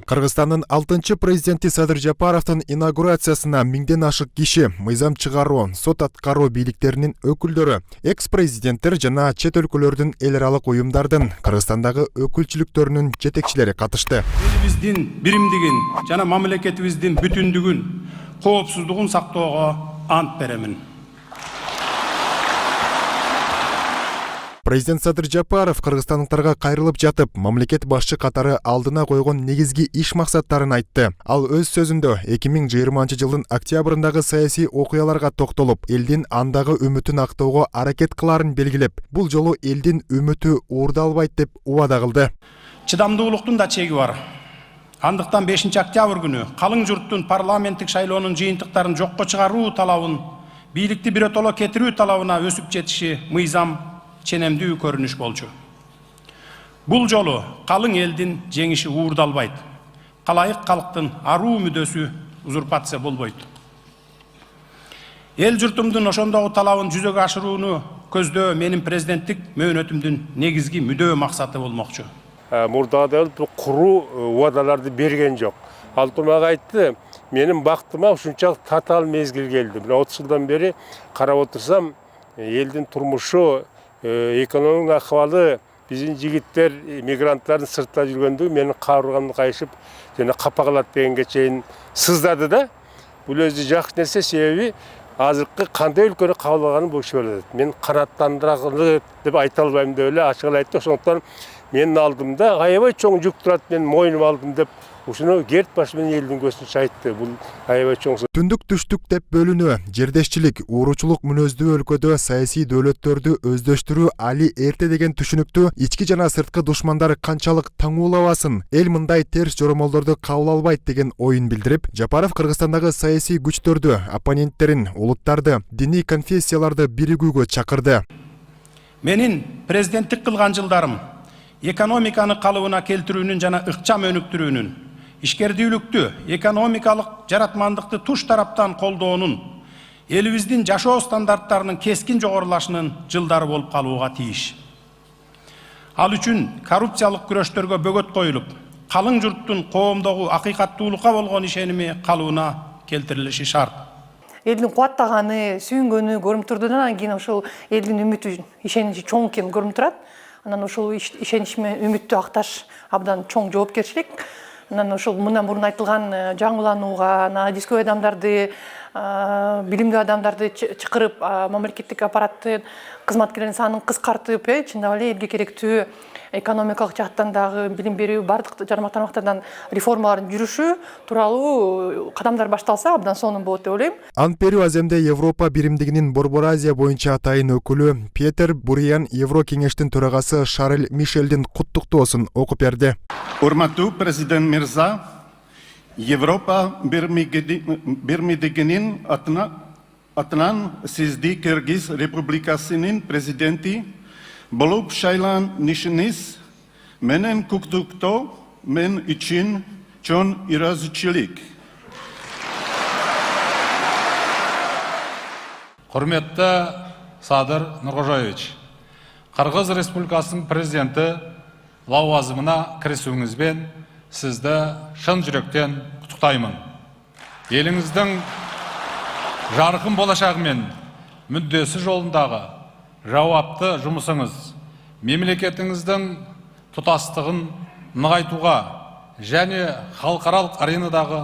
Кыргызстандын 6 президенти Садыр Жапаровдун инаугурациясына миңден ашык киши, мыйзам чыгаруу, сот аткаруу бийликтеринин өкүлдөрү, экс-президенттер жана чет өлкөлөрдүн эл аралык уюмдардын Кыргызстандагы өкүлчүлүктөрүнүн жетекчилери катышты. Элибиздин биримдигин жана мамлекетибиздин бүтүндүгүн, коопсуздугун сактоого ант беремин. Президент Садыр Жапаров кыргызстандыктарга кайрылып жатып, мамлекет башчы катары алдына койгон негизги иш максаттарын айтты. Ал өз сөзүндө 2020 жылдын октябрындагы саясий окуяларга токтолуп, элдин андагы үмүтүн актоого аракет кыларын белгилеп, бул жолу элдин үмүтү уурдалбайт деп убада кылды. Чыдамдуулуктун да чеги бар. Андыктан 5 октябрь күнү калың журттун парламенттик шайлоонун жыйынтыктарын жокко чыгаруу талабын, бийликти биротоло кетирүү талабына өсүп жетиши мыйзам ченемдүү көрүнүш болчу. Бул жолу калың элдин жеңиши уурдалбайт. Калайык калктын аруу мүдөсү узурпация болбойт. Эл журтумдун ошондогу талабын жүзөгө ашырууну көздөө менин президенттик мөөнөтүмдүн негизги мүдөө максаты болмокчу. Мурдагы куруу убадаларды берген жок. Алтын ага айтты, менин бактыма ушунчалык татаал мезгил келди. 30 жылдан бери карап отурсам, элдин турмушу, экономика акыбалы, биздин жигиттер, мигранттардын сыртта жүргөндүгү менин каарыгымды кайшып, жана капа кылат дегенге чейин сыздады да. Бул өзү жакшы нерсе, себеби азыркы кандай өлкөнү кабыл алганын болушу берет. Мен канааттандыралы деп айта албайм деп эле ачык айтты. Ошондуктан менин алдымда аябай чоң жүк турат, мен мойнума алдым деп ушуну керт башы менен элдин көзүнчө айтты. Бул аябай чоң. Түндүк түштүк деп бөлүнүү, жердешчилик, ууручулук мүнөздүү өлкөдө саясий дөөлөттөрдү өздөштүрүү али эрте деген түшүнүктү ички жана сырткы душмандар канчалык таңуулабасын, эл мындай терс жоромолдорду кабыл албайт деген оюн билдирип, Жапаров Кыргызстандагы саясий күчтөрдү, оппоненттерин, улуттарды, диний конфессияларды биригүүгө чакырды. Менин президенттик кылган жылдарым экономиканы калыбына келтирүүнүн жана ыкчам өнүктүрүүнүн, ишкердүүлүктү, экономикалык жаратмандыкты туш тараптан колдоонун, элибиздин жашоо стандарттарынын кескин жогорулашынын жылдары болуп калууга тийиш. Ал үчүн коррупциялык күрөштөргө бөгөт коюлуп, калың журттун коомдогу акыйкаттуулукка болгон ишеними калыбына келтирилиши шарт. Элдин кубаттаганы, сүйүнгөнү көрүнүп турду да, анан кийин ошол элдин үмүтү, ишеничи чоң экенин көрүнүп турат. Анан ошол ишенич менен үмүттү акташ абдан чоң жоопкерчилик. Анан ошол мындан мурун айтылган жаңыланууга, адискөй адамдарды, билимдүү адамдарды чакырып, мамлекеттик аппараттын кызматкерлеринин санын кыскартып, чындап эле элге керектүү экономикалык жактан дагы билим берүү, бардык тармактардан реформалардын жүрүшү тууралуу кадамдар башталса абдан сонун болот деп ойлойм. Ант берүү аземде Европа биримдигинин Борбор Азия боюнча атайын өкүлү Петер Буриан Евро кеңештин төрагасы Шарль Мишелдин куттуктоосун окуп берди. Урматтуу президент Мирза, Европа биримдигинин атынан сизди Кыргыз Республикасынын президенти болуп шайланышыңыз менен куттуктоо мен үчүн чоң ыраазычылык. Құрметті Садыр Нуркожоевич, Кыргыз Республикасынын президенти лауазымына кирисүүңүзбен сизди шын жүрөктөн куттуктаймын. Элиңиздин жаркын болашагы мен мүддөсү жолундагы жауапты жұмысыңыз мемлекетіңіздің тұтастығын нығайтуға және халықаралық аренадағы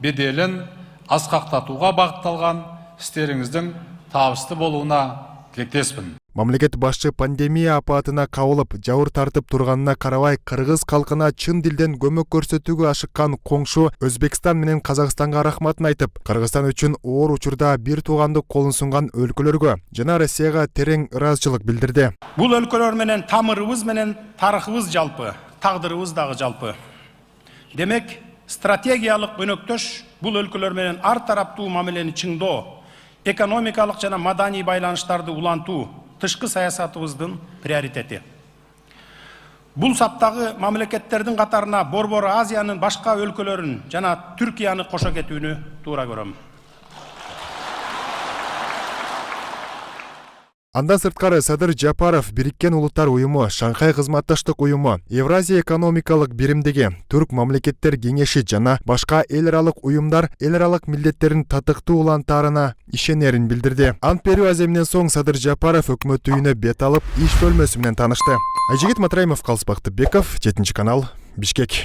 беделін асқақтатуға бағытталған істеріңіздің табысты болуына тілектеспін. Мамлекет башчы пандемия апатына кабылып, жауыр тартып турганына карабай, кыргыз калкына чын дилден көмөк көрсөтүүгө ашыккан коңшу Өзбекстан менен Казакстанга рахматын айтып, Кыргызстан үчүн оор учурда бир туугандык колун сунган өлкөлөргө жана Россияга терең ыраазычылык билдирди. Бул өлкөлөр менен тамырыбыз менен тарыхыбыз жалпы, тагдырыбыз дагы жалпы. Демек, стратегиялык өнөктөш бул өлкөлөр менен ар тараптуу мамилени чыңдоо, экономикалык жана маданий байланыштарды улантуу тышкы саясатыбыздын приоритети. Бул саптагы мамлекеттердин катарына Борбор Азиянын башка өлкөлөрүн жана Түркияны кошо кетүүнү туура көрөм. Андан сырткары Садыр Жапаров Бириккен Улуттар уюму, Шанхай кызматташтык уюму, Евразия экономикалык биримдиги, Түрк мамлекеттер кеңеши жана башка эл аралык уюмдар эл аралык милдеттерин татыктуу улантаарына ишенерин билдирди. Ант берүү аземинен соң Садыр Жапаров өкмөт үйүнө бет алып, иш бөлмөсү менен таанышты. Айжигит Матраимов, Калсбак Тыбеков, 7 канал, Бишкек.